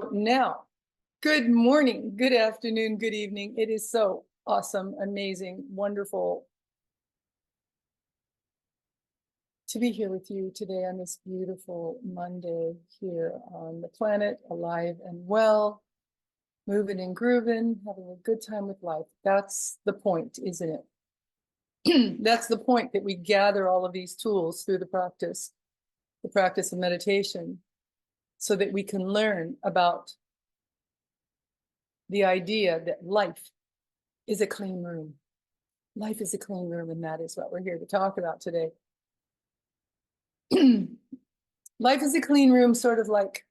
So now, good morning, good afternoon, good evening. It is so awesome, amazing, wonderful to be here with you today on this beautiful Monday here on the planet, alive and well, moving and grooving, having a good time with life. That's the point, isn't it? That's the point, that we gather all of these tools through the practice of meditation, so that we can learn about the idea that life is a clean room. Life is a clean room, and that is what we're here to talk about today. Life is a clean room, sort of like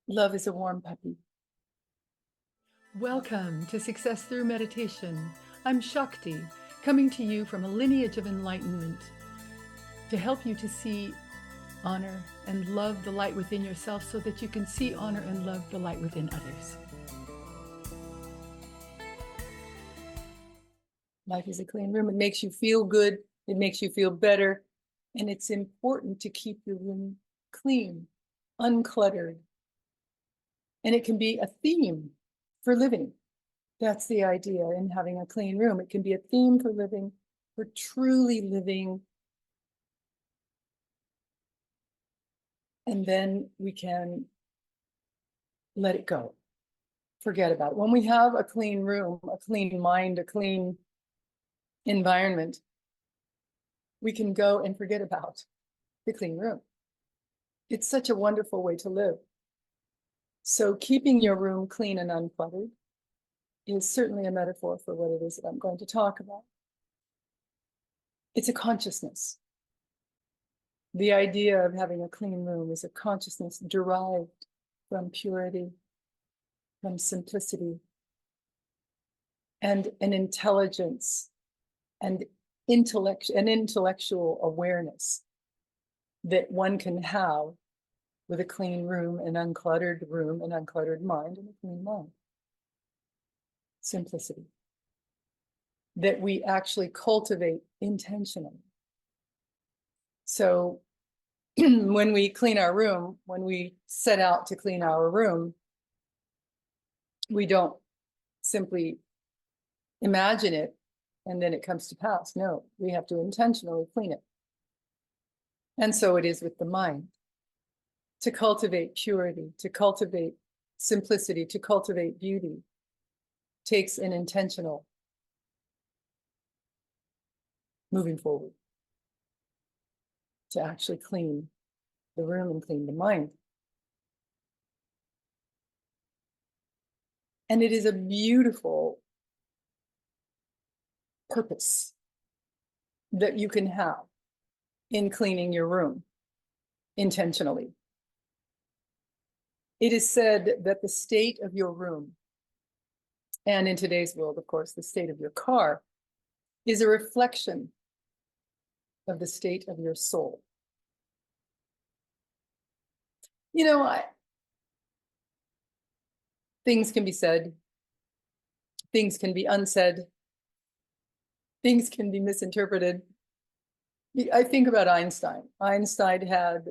love is a warm puppy. Welcome to Success Through Meditation. I'm Shakti, coming to you from a lineage of enlightenment to help you to see, honor, and love the light within yourself so that you can see, honor, and love the light within others. Life is a clean room. It makes you feel good. It makes you feel better. And it's important to keep your room clean, uncluttered. And it can be a theme for living. That's the idea in having a clean room. It can be a theme for living, for truly living. And then we can let it go. Forget about it. When we have a clean room, a clean mind, a clean environment, we can go and forget about the clean room. It's such a wonderful way to live. So keeping your room clean and uncluttered is certainly a metaphor for what it is that I'm going to talk about. It's a consciousness. The idea of having a clean room is a consciousness derived from purity, from simplicity, and an intelligence and intellectual awareness that one can have with a clean room, an uncluttered mind, and a clean mind. Simplicity. That we actually cultivate intentionally. So when we clean our room, when we set out to clean our room, we don't simply imagine it and then it comes to pass. No, we have to intentionally clean it. And so it is with the mind. To cultivate purity, to cultivate simplicity, to cultivate beauty takes an intentional moving forward to actually clean the room and clean the mind. And it is a beautiful purpose that you can have in cleaning your room intentionally. It is said that the state of your room, and in today's world, of course, the state of your car, is a reflection of the state of your soul. You know, things can be said, things can be unsaid, things can be misinterpreted. I think about Einstein. Einstein had,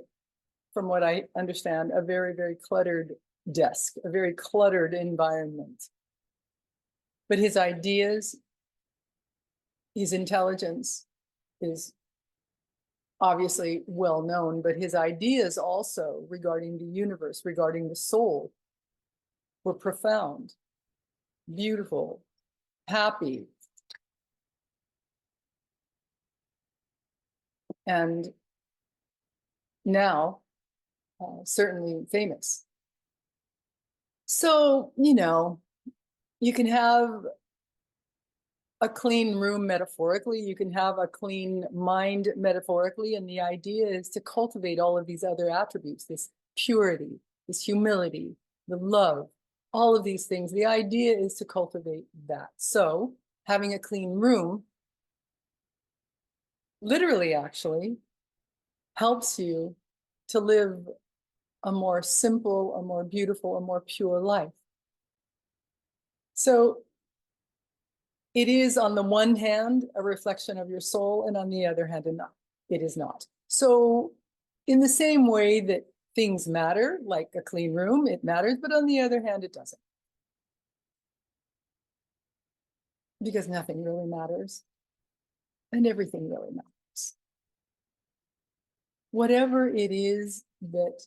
from what I understand, a very, very cluttered desk, a very cluttered environment. But his ideas, his intelligence is obviously well known, but his ideas also regarding the universe, regarding the soul, were profound, beautiful, happy, and now certainly famous. So, you can have a clean room metaphorically, you can have a clean mind metaphorically, and the idea is to cultivate all of these other attributes, this purity, this humility, the love, all of these things. The idea is to cultivate that. So having a clean room literally actually helps you to live a more simple, a more beautiful, a more pure life. So it is, on the one hand, a reflection of your soul, and on the other hand, it is not. So in the same way that things matter, like a clean room, it matters, but on the other hand, it doesn't. Because nothing really matters and everything really matters. Whatever it is that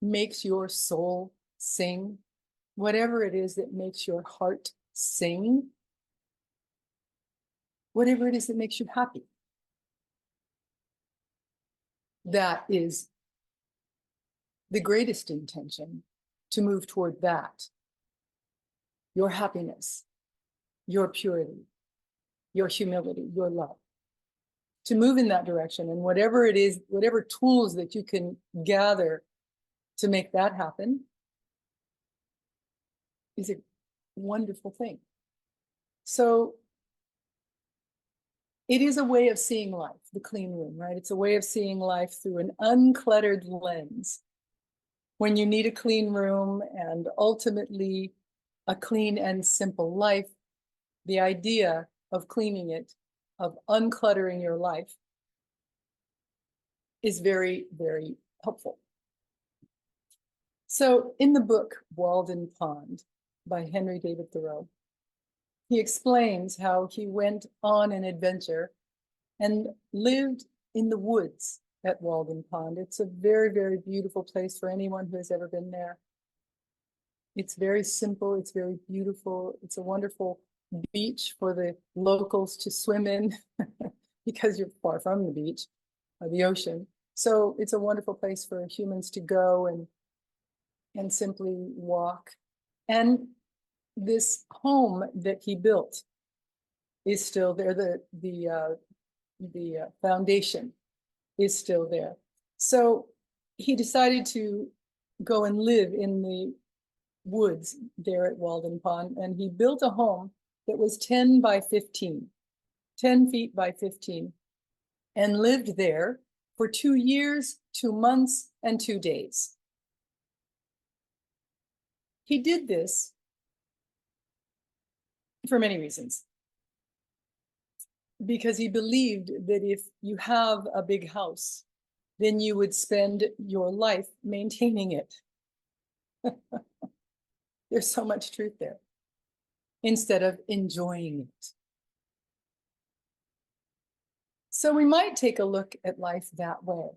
makes your soul sing, whatever it is that makes your heart sing, whatever it is that makes you happy, that is the greatest intention to move toward that. Your happiness, your purity, your humility, your love. To move in that direction, and whatever it is, whatever tools that you can gather to make that happen is a wonderful thing. So it is a way of seeing life, the clean room, right? It's a way of seeing life through an uncluttered lens. When you need a clean room and ultimately a clean and simple life, the idea of cleaning it, of uncluttering your life, is very, very helpful. So in the book, Walden Pond by Henry David Thoreau, he explains how he went on an adventure and lived in the woods at Walden Pond. It's a very, very beautiful place for anyone who has ever been there. It's very simple, it's very beautiful. It's a wonderful beach for the locals to swim in because you're far from the beach or the ocean. So it's a wonderful place for humans to go and simply walk. And this home that he built is still there. The foundation is still there. So he decided to go and live in the woods there at Walden Pond, and he built a home that was 10 by 15, 10 feet by 15, and lived there for 2 years, 2 months, and 2 days. He did this for many reasons. Because he believed that if you have a big house, then you would spend your life maintaining it. There's so much truth there, instead of enjoying it. So we might take a look at life that way,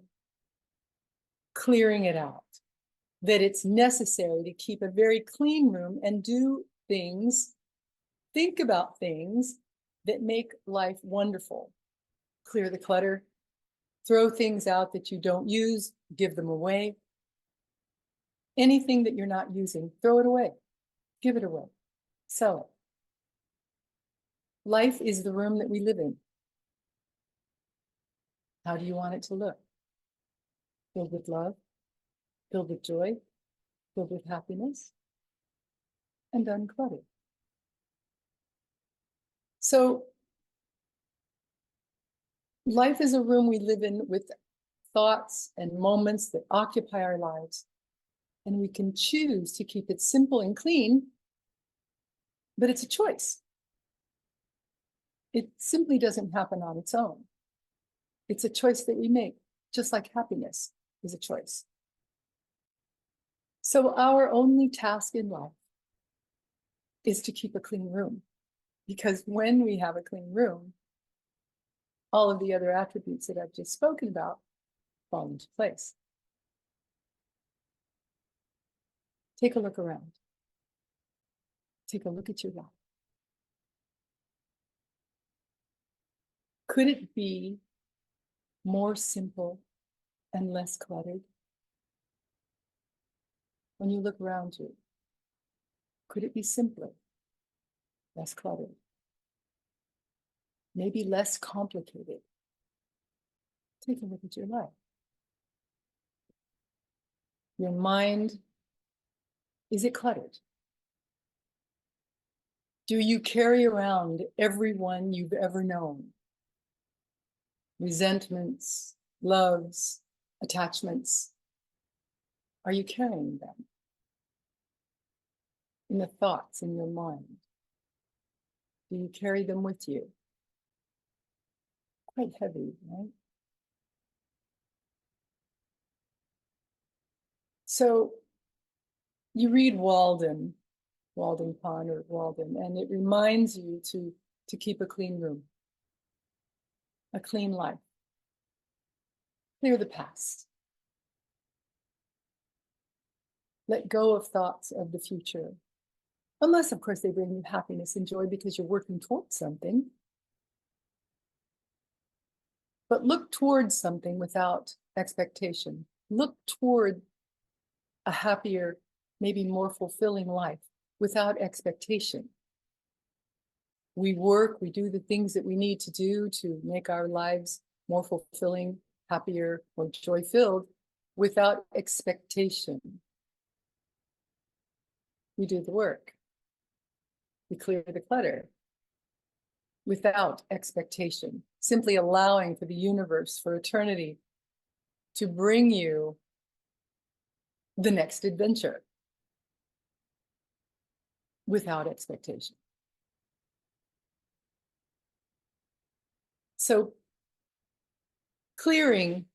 clearing it out, that it's necessary to keep a very clean room and do things, think about things that make life wonderful. Clear the clutter, throw things out that you don't use, give them away. Anything that you're not using, throw it away, give it away, sell it. Life is the room that we live in. How do you want it to look? Filled with love, filled with joy, filled with happiness, and uncluttered. So life is a room we live in with thoughts and moments that occupy our lives. And we can choose to keep it simple and clean, but it's a choice. It simply doesn't happen on its own. It's a choice that we make, just like happiness is a choice. So our only task in life is to keep a clean room, because when we have a clean room, all of the other attributes that I've just spoken about fall into place. Take a look around. Take a look at your life. Could it be more simple and less cluttered? When you look around you, could it be simpler, less cluttered? Maybe less complicated? Take a look at your life. Your mind, is it cluttered? Do you carry around everyone you've ever known? Resentments, loves, attachments. Are you carrying them in the thoughts in your mind? Do you carry them with you? Quite heavy, right? So you read Walden, Walden Pond or Walden, and it reminds you to keep a clean room, a clean life. Clear the past. Let go of thoughts of the future. Unless, of course, they bring you happiness and joy because you're working towards something. But look towards something without expectation. Look toward a happier, maybe more fulfilling life without expectation. We work, we do the things that we need to do to make our lives more fulfilling, happier, more joy-filled without expectation. We do the work. We clear the clutter without expectation, simply allowing for the universe, for eternity, to bring you the next adventure without expectation. So clearing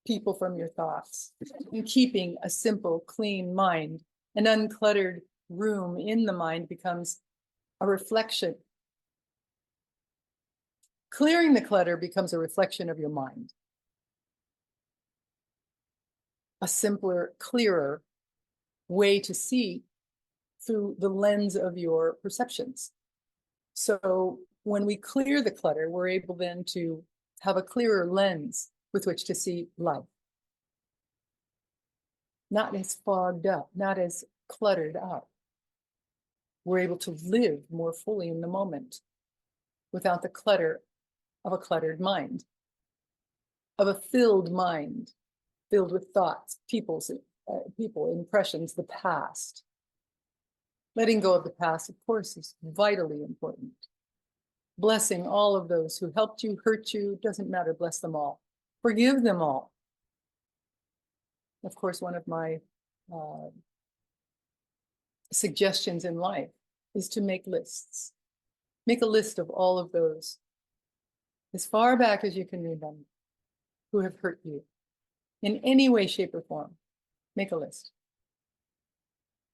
people from your thoughts and keeping a simple, clean mind, an uncluttered room in the mind becomes a reflection. Clearing the clutter becomes a reflection of your mind. A simpler, clearer way to see through the lens of your perceptions. So when we clear the clutter, we're able then to have a clearer lens with which to see life. Not as fogged up, not as cluttered up. We're able to live more fully in the moment without the clutter of a cluttered mind, of a filled mind, filled with thoughts, people, impressions, the past. Letting go of the past, of course, is vitally important. Blessing all of those who helped you, hurt you, doesn't matter, bless them all. Forgive them all. Of course, one of my suggestions in life is to make lists. Make a list of all of those, as far back as you can remember, who have hurt you in any way, shape, or form. Make a list.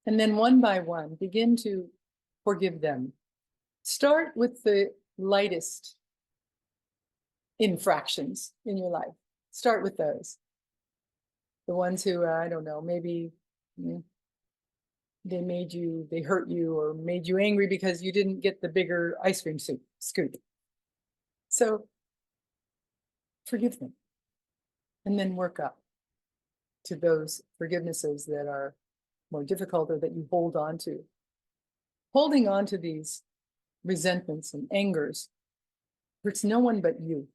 And then one by one, begin to forgive them. Start with the lightest infractions in your life. Start with those. The ones who, I don't know, maybe they hurt you or made you angry because you didn't get the bigger ice cream scoop. So forgive them. And then work up to those forgivenesses that are more difficult or that you hold on to. Holding on to these resentments and angers hurts no one but you.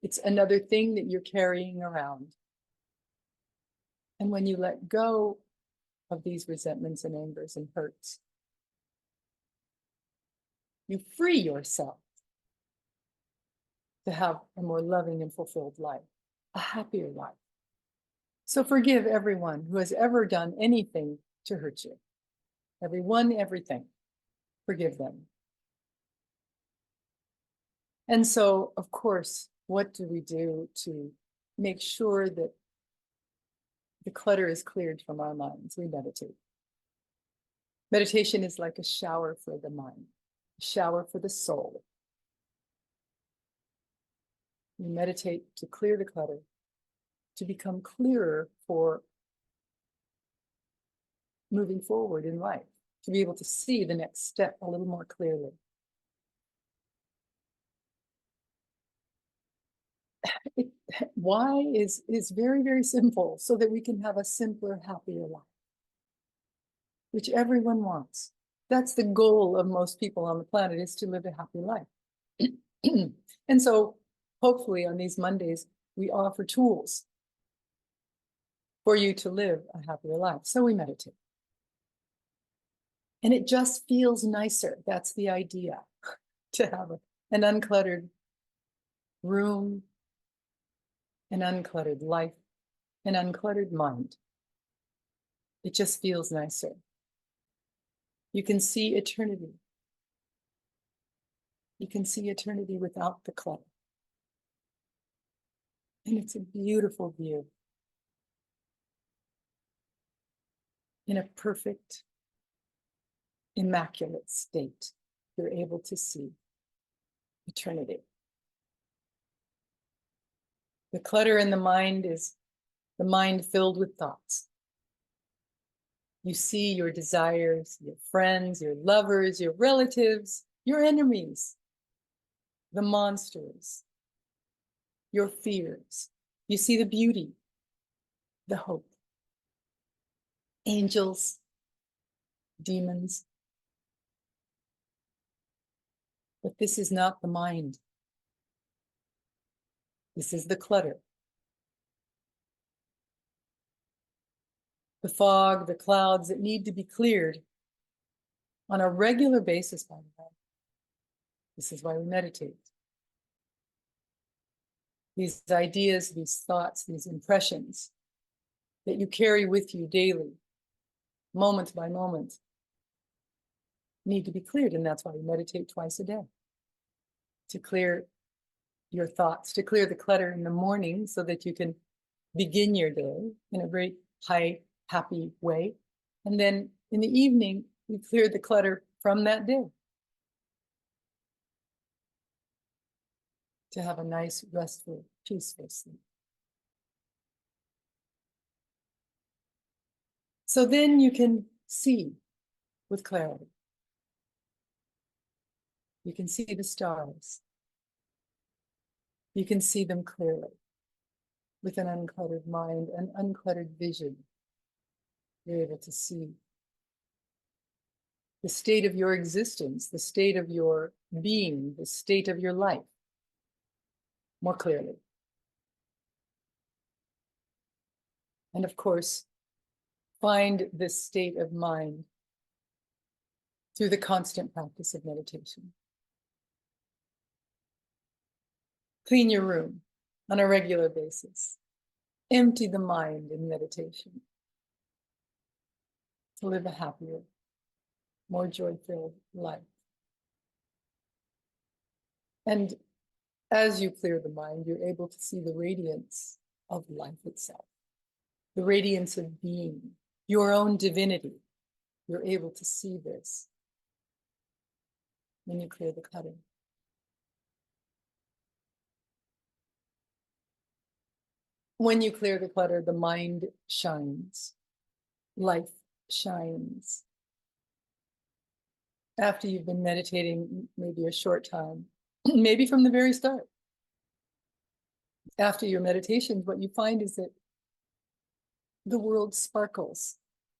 It's another thing that you're carrying around. And when you let go of these resentments and angers and hurts, you free yourself to have a more loving and fulfilled life, a happier life. So forgive everyone who has ever done anything to hurt you. Everyone, everything. Forgive them. And so, of course, what do we do to make sure that the clutter is cleared from our minds? We meditate. Meditation is like a shower for the mind, a shower for the soul. We meditate to clear the clutter, to become clearer for moving forward in life, to be able to see the next step a little more clearly. Why is very, very simple, so that we can have a simpler, happier life, which everyone wants. That's the goal of most people on the planet, is to live a happy life. And so hopefully on these Mondays, we offer tools for you to live a happier life. So we meditate. And it just feels nicer. That's the idea, to have an uncluttered room, an uncluttered life, an uncluttered mind. It just feels nicer. You can see eternity. You can see eternity without the clutter. And it's a beautiful view. in a perfect, immaculate state. You're able to see eternity. The clutter in the mind is the mind filled with thoughts. You see your desires, your friends, your lovers, your relatives, your enemies, the monsters, your fears. You see the beauty, the hope, angels, demons. But this is not the mind. This is the clutter. The fog, the clouds that need to be cleared on a regular basis, by the way. This is why we meditate. These ideas, these thoughts, these impressions that you carry with you daily, moment by moment, need to be cleared. And that's why we meditate twice a day, to clear your thoughts, to clear the clutter in the morning so that you can begin your day in a very high, happy way. And then in the evening, we clear the clutter from that day to have a nice, restful, peaceful sleep. So then you can see with clarity. You can see the stars. You can see them clearly with an uncluttered mind, an uncluttered vision. You're able to see the state of your existence, the state of your being, the state of your life more clearly. And of course, find this state of mind through the constant practice of meditation. Clean your room on a regular basis. Empty the mind in meditation to live a happier, more joy-filled life. And as you clear the mind, you're able to see the radiance of life itself, the radiance of being, your own divinity. You're able to see this when you clear the clutter. When you clear the clutter, the mind shines, life shines. After you've been meditating maybe a short time, maybe from the very start, after your meditations, what you find is that the world sparkles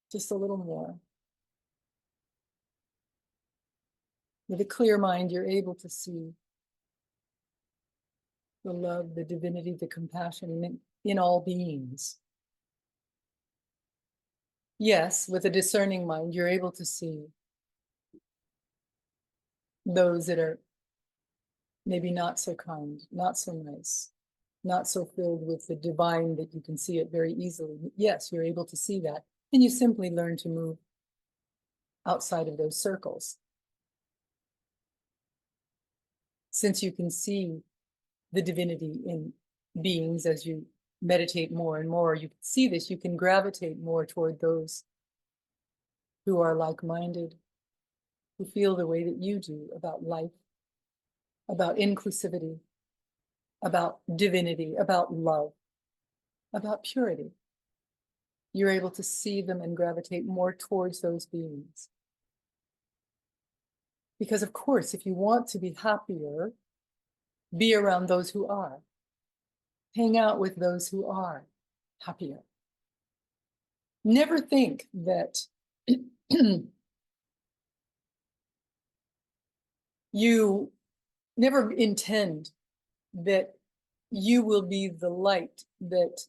just a little more. With a clear mind, you're able to see the love, the divinity, the compassion in all beings. Yes, with a discerning mind, you're able to see those that are maybe not so kind, not so nice, not so filled with the divine that you can see it very easily. Yes, you're able to see that. And you simply learn to move outside of those circles. Since you can see the divinity in beings as you meditate more and more, you can see this, you can gravitate more toward those who are like-minded, who feel the way that you do about life, about inclusivity, about divinity, about love, about purity. You're able to see them and gravitate more towards those beings. Because of course, if you want to be happier, be around those who are. Hang out with those who are happier. Never think that you never intend that you will be the light that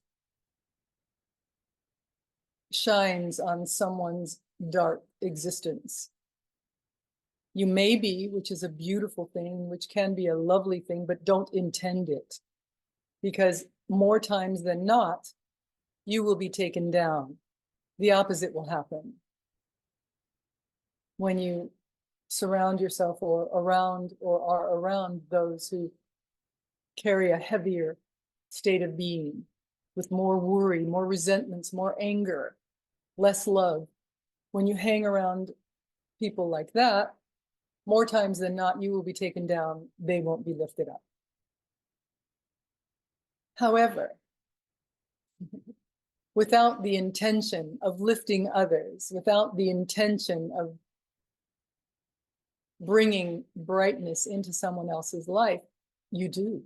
shines on someone's dark existence. You may be, which is a beautiful thing, which can be a lovely thing, but don't intend it. Because more times than not, you will be taken down. The opposite will happen. When you surround yourself or are around those who carry a heavier state of being, with more worry, more resentments, more anger, less love, When you hang around people like that, more times than not, you will be taken down. They won't be lifted up. However, without the intention of lifting others, without the intention of bringing brightness into someone else's life, you do.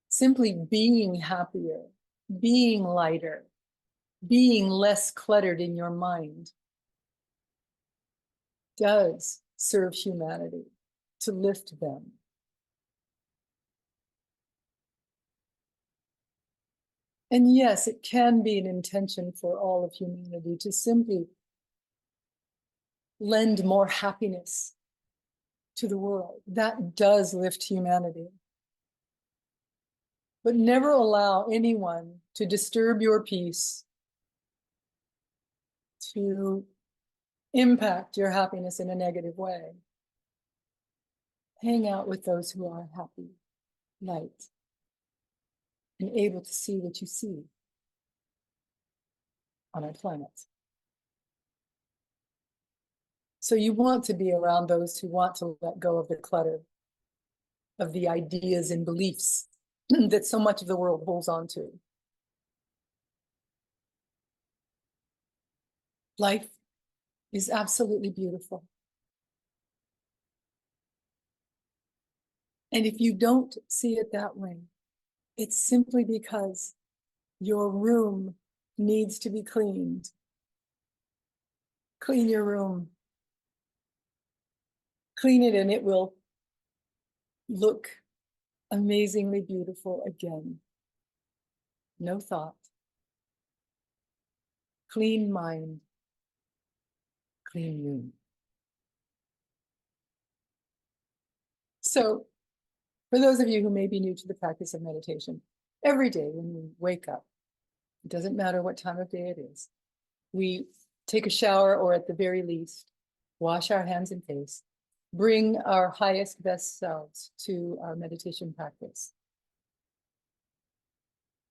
Simply being happier, being lighter, being less cluttered in your mind does serve humanity, to lift them. And yes, it can be an intention for all of humanity to simply lend more happiness to the world. That does lift humanity. But never allow anyone to disturb your peace, to impact your happiness in a negative way. Hang out with those who are happy, light, and able to see what you see on our planet. So you want to be around those who want to let go of the clutter, of the ideas and beliefs that so much of the world holds on to. Life is absolutely beautiful. And if you don't see it that way, it's simply because your room needs to be cleaned. Clean your room. Clean it and it will look amazingly beautiful again. No thought. Clean mind. Clean room. So, for those of you who may be new to the practice of meditation, every day when we wake up, it doesn't matter what time of day it is, we take a shower, or at the very least, wash our hands and face, bring our highest, best selves to our meditation practice.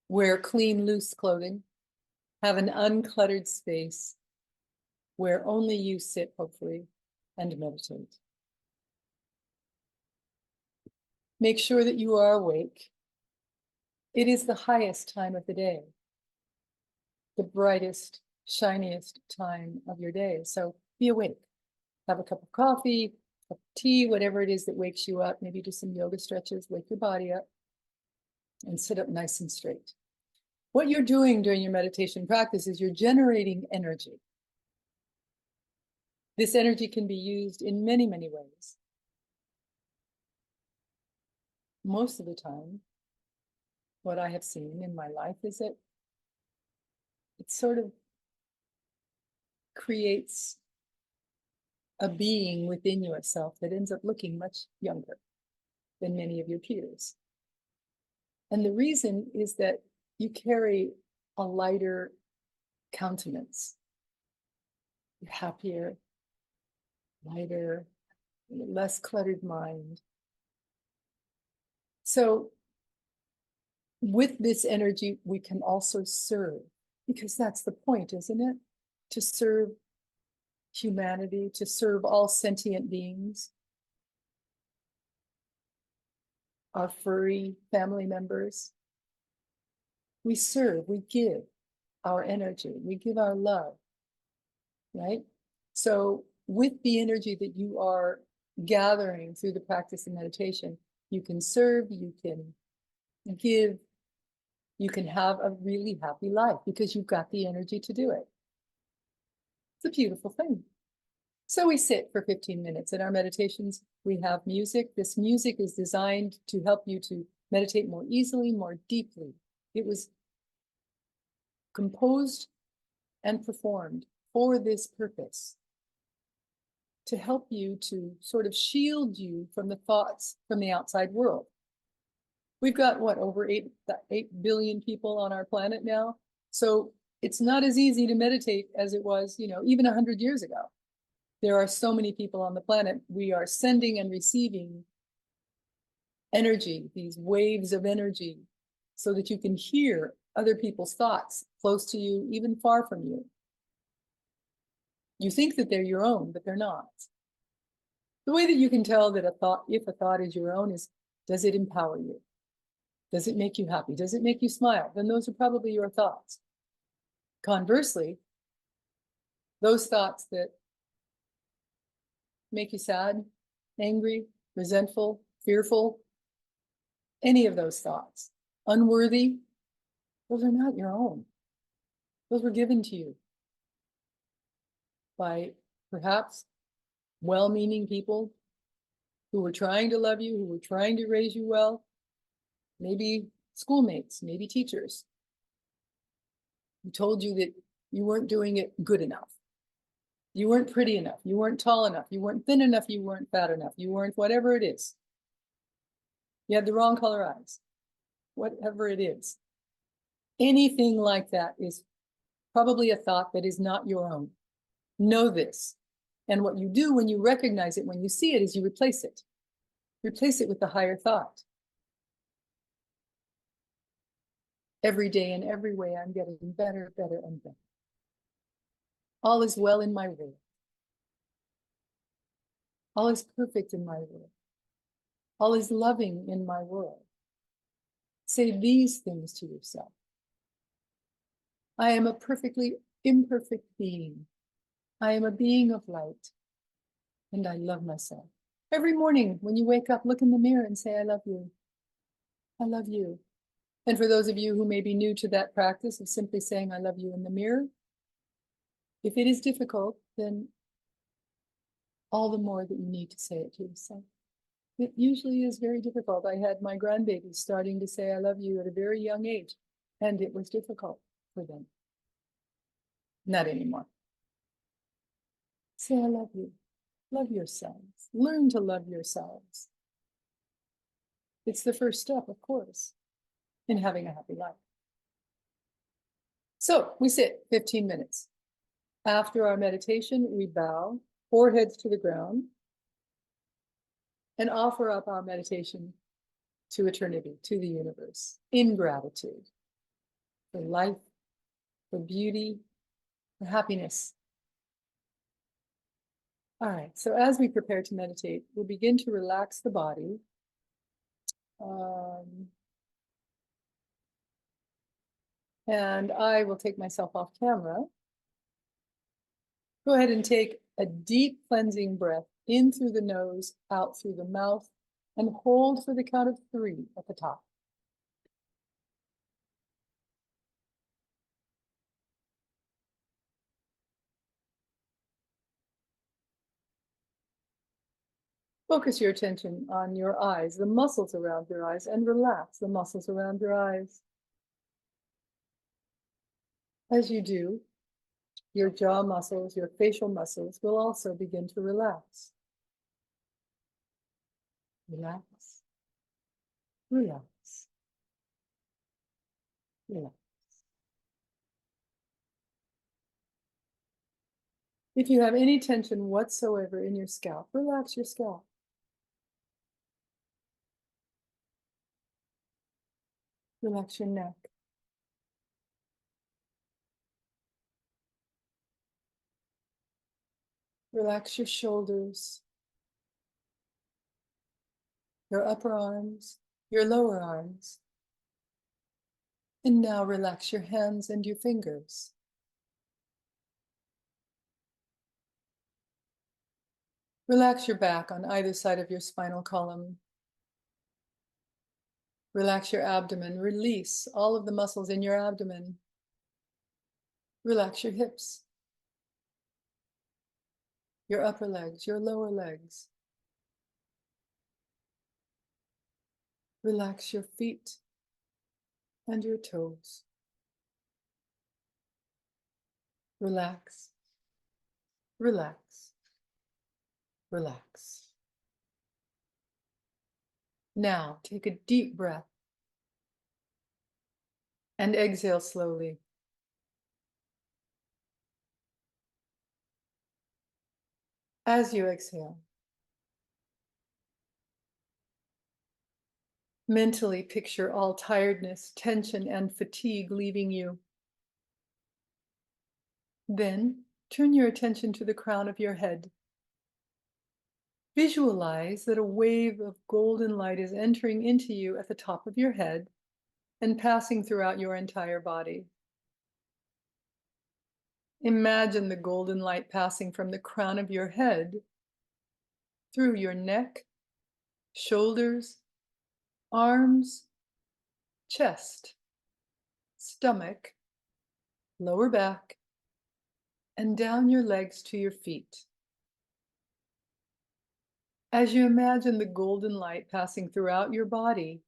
Wear clean, loose clothing, have an uncluttered space where only you sit, hopefully, and meditate. Make sure that you are awake. It is the highest time of the day, the brightest, shiniest time of your day. So be awake. Have a cup of coffee, a cup of tea, whatever it is that wakes you up. Maybe do some yoga stretches, wake your body up, and sit up nice and straight. What you're doing during your meditation practice is you're generating energy. This energy can be used in many, many ways. Most of the time, what I have seen in my life is that it sort of creates a being within yourself that ends up looking much younger than many of your peers. And the reason is that you carry a lighter countenance. You're happier, lighter, less cluttered mind. So with this energy, we can also serve, because that's the point, isn't it? To serve humanity, to serve all sentient beings, our furry family members. We serve, we give our energy, we give our love, right? So with the energy that you are gathering through the practice of meditation, you can serve, you can give, you can have a really happy life because you've got the energy to do it. It's a beautiful thing. So we sit for 15 minutes. In our meditations, we have music. This music is designed to help you to meditate more easily, more deeply. It was composed and performed for this purpose, to help you to sort of shield you from the thoughts from the outside world. We've got, what, over 8 billion people on our planet now? So it's not as easy to meditate as it was, even 100 years ago. There are so many people on the planet. We are sending and receiving energy, these waves of energy, so that you can hear other people's thoughts close to you, even far from you. You think that they're your own, but they're not. The way that you can tell that if a thought is your own, is, does it empower you? Does it make you happy? Does it make you smile? Then those are probably your thoughts. Conversely, those thoughts that make you sad, angry, resentful, fearful, any of those thoughts, unworthy, those are not your own. Those were given to you by perhaps well-meaning people who were trying to love you, who were trying to raise you well, maybe schoolmates, maybe teachers, who told you that you weren't doing it good enough. You weren't pretty enough. You weren't tall enough. You weren't thin enough. You weren't fat enough. You weren't whatever it is. You had the wrong color eyes, whatever it is. Anything like that is probably a thought that is not your own. Know this. And what you do when you recognize it, when you see it, is you replace it. Replace it with the higher thought. Every day in every way, I'm getting better, better, and better. All is well in my world. All is perfect in my world. All is loving in my world. Say these things to yourself. I am a perfectly imperfect being. I am a being of light, and I love myself. Every morning when you wake up, look in the mirror and say, I love you. I love you. And for those of you who may be new to that practice of simply saying, I love you in the mirror, if it is difficult, then all the more that you need to say it to yourself. It usually is very difficult. I had my grandbabies starting to say, I love you at a very young age, and it was difficult for them. Not anymore. Say, I love you. Love yourselves. Learn to love yourselves. It's the first step, of course, in having a happy life. So we sit 15 minutes. After our meditation, we bow, foreheads to the ground, and offer up our meditation to eternity, to the universe, in gratitude for life, for beauty, for happiness. All right, so as we prepare to meditate, we'll begin to relax the body. And I will take myself off camera. Go ahead and take a deep cleansing breath in through the nose, out through the mouth, and hold for the count of 3 at the top. Focus your attention on your eyes, the muscles around your eyes, and relax the muscles around your eyes. As you do, your jaw muscles, your facial muscles will also begin to relax. Relax, relax, relax. If you have any tension whatsoever in your scalp, relax your scalp. Relax your neck. Relax your shoulders, your upper arms, your lower arms. And now relax your hands and your fingers. Relax your back on either side of your spinal column. Relax your abdomen. Release all of the muscles in your abdomen. Relax your hips, your upper legs, your lower legs. Relax your feet and your toes. Relax, relax, relax. Now take a deep breath and exhale slowly. As you exhale, mentally picture all tiredness, tension, and fatigue leaving you. Then Turn your attention to the crown of your head. Visualize that a wave of golden light is entering into you at the top of your head and passing throughout your entire body. Imagine the golden light passing from the crown of your head through your neck, shoulders, arms, chest, stomach, lower back, and down your legs to your feet. As you imagine the golden light passing throughout your body,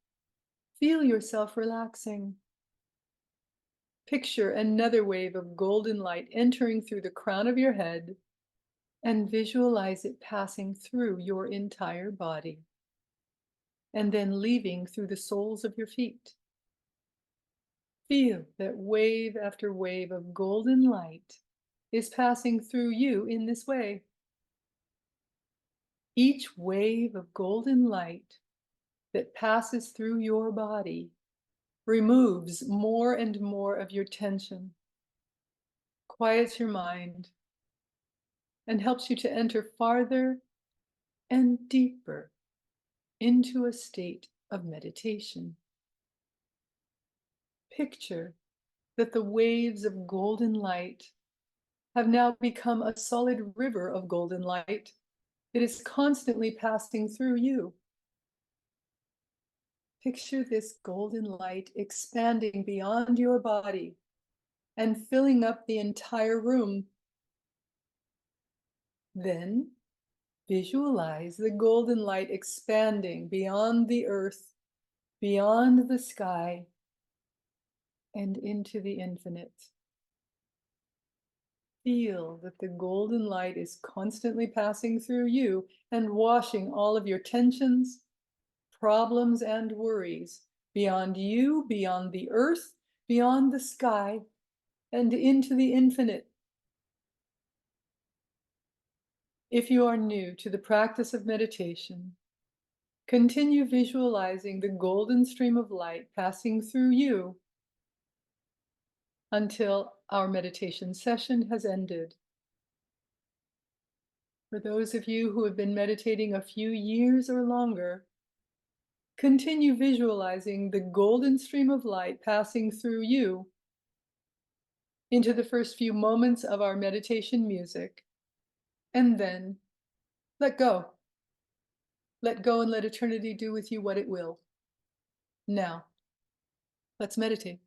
feel yourself relaxing. Picture another wave of golden light entering through the crown of your head and visualize it passing through your entire body and then leaving through the soles of your feet. Feel that wave after wave of golden light is passing through you in this way. Each wave of golden light that passes through your body removes more and more of your tension, quiets your mind, and helps you to enter farther and deeper into a state of meditation. Picture that the waves of golden light have now become a solid river of golden light that is constantly passing through you. Picture this golden light expanding beyond your body and filling up the entire room. Then visualize the golden light expanding beyond the earth, beyond the sky, and into the infinite. Feel that the golden light is constantly passing through you and washing all of your tensions, problems, and worries beyond you, beyond the earth, beyond the sky, and into the infinite. If you are new to the practice of meditation, continue visualizing the golden stream of light passing through you until our meditation session has ended. For those of you who have been meditating a few years or longer, continue visualizing the golden stream of light passing through you into the first few moments of our meditation music, and then let go. Let go and let eternity do with you what it will. Now, let's meditate.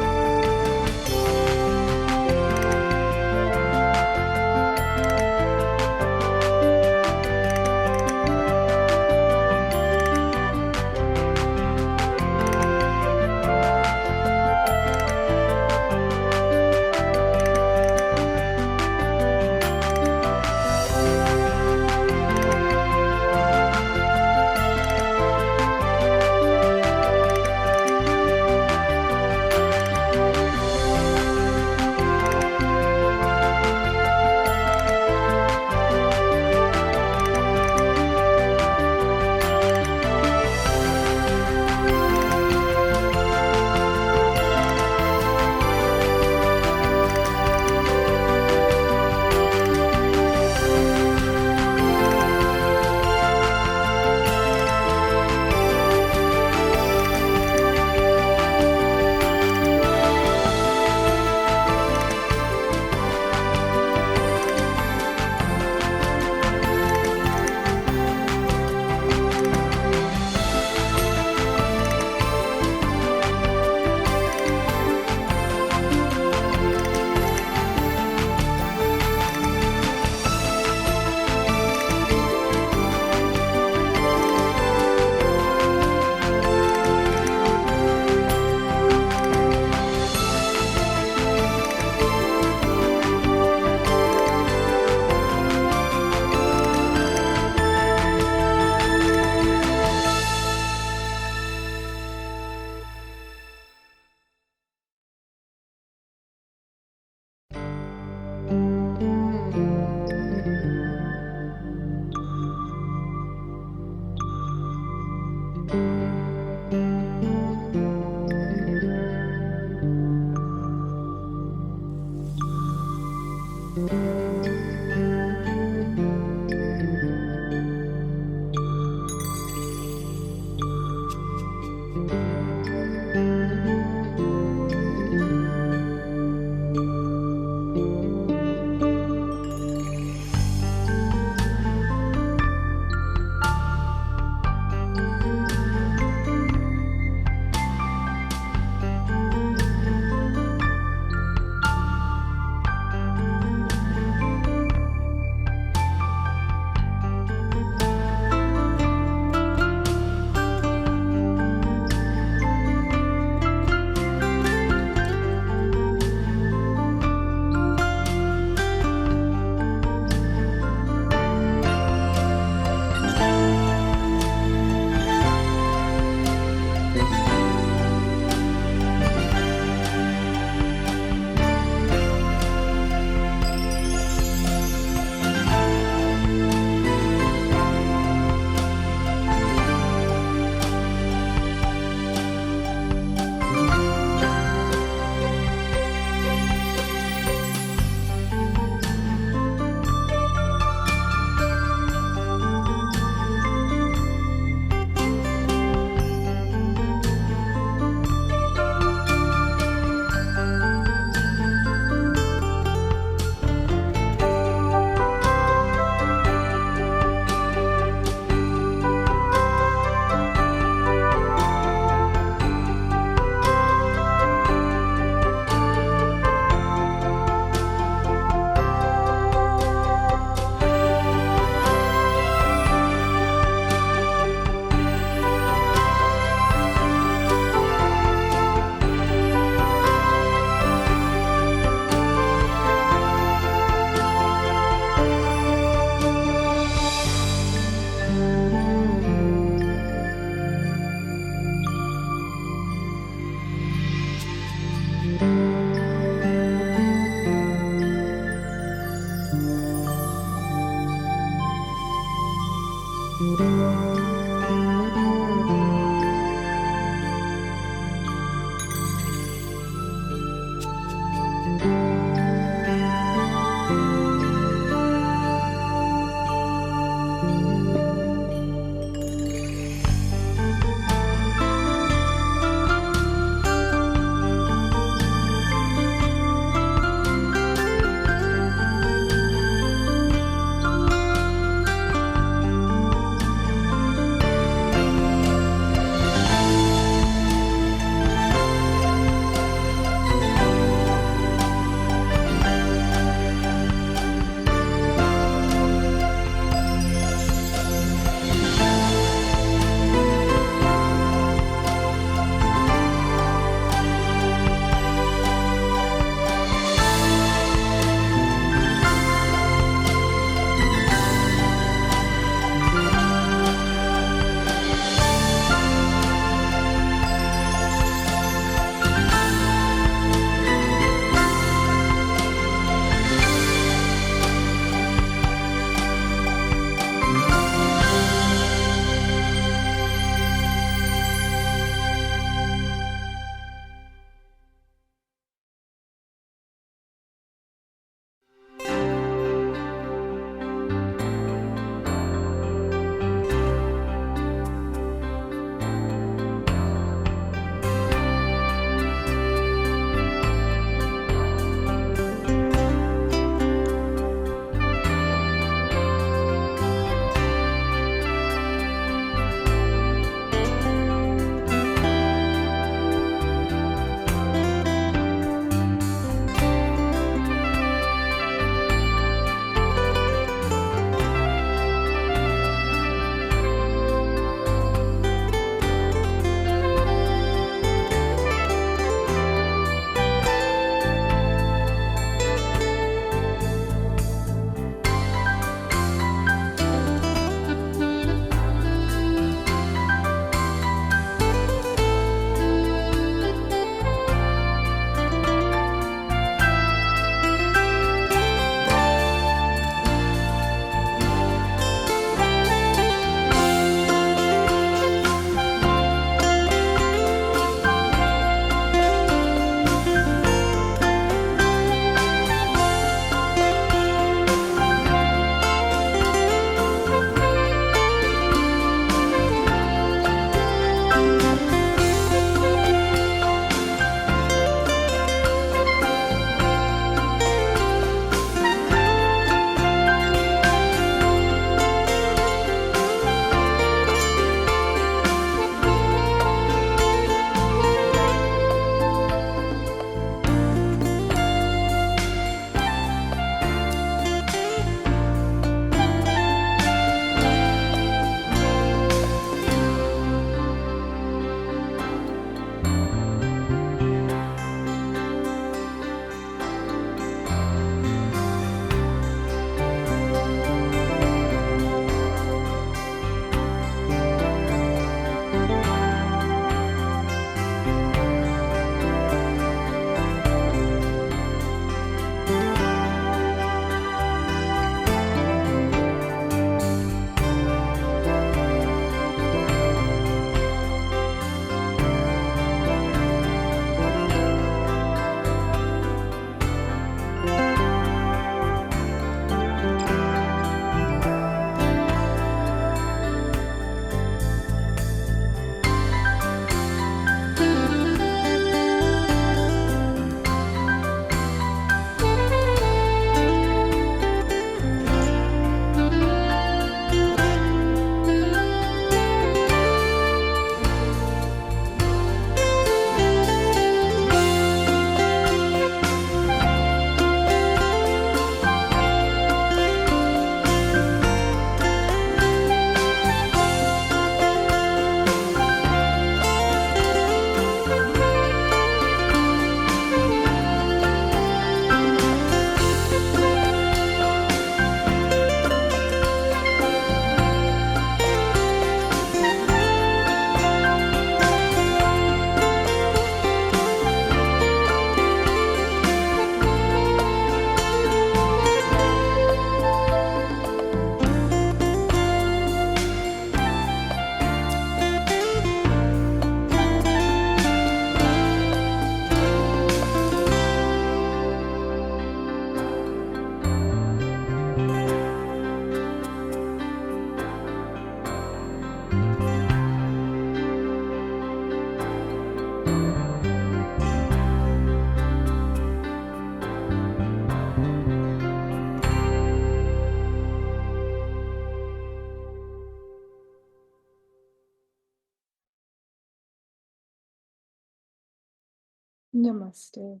Namaste.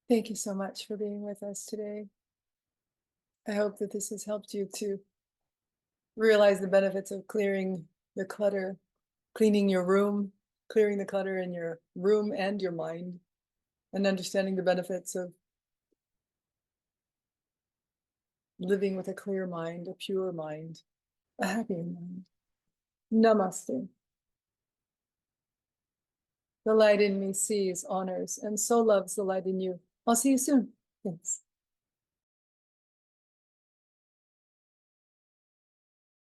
Thank you so much for being with us today. I hope that this has helped you to realize the benefits of clearing the clutter, cleaning your room, clearing the clutter in your room and your mind, and understanding the benefits of living with a clear mind, a pure mind, a happy mind. Namaste. The light in me sees, honors, and so loves the light in you. I'll see you soon. Thanks.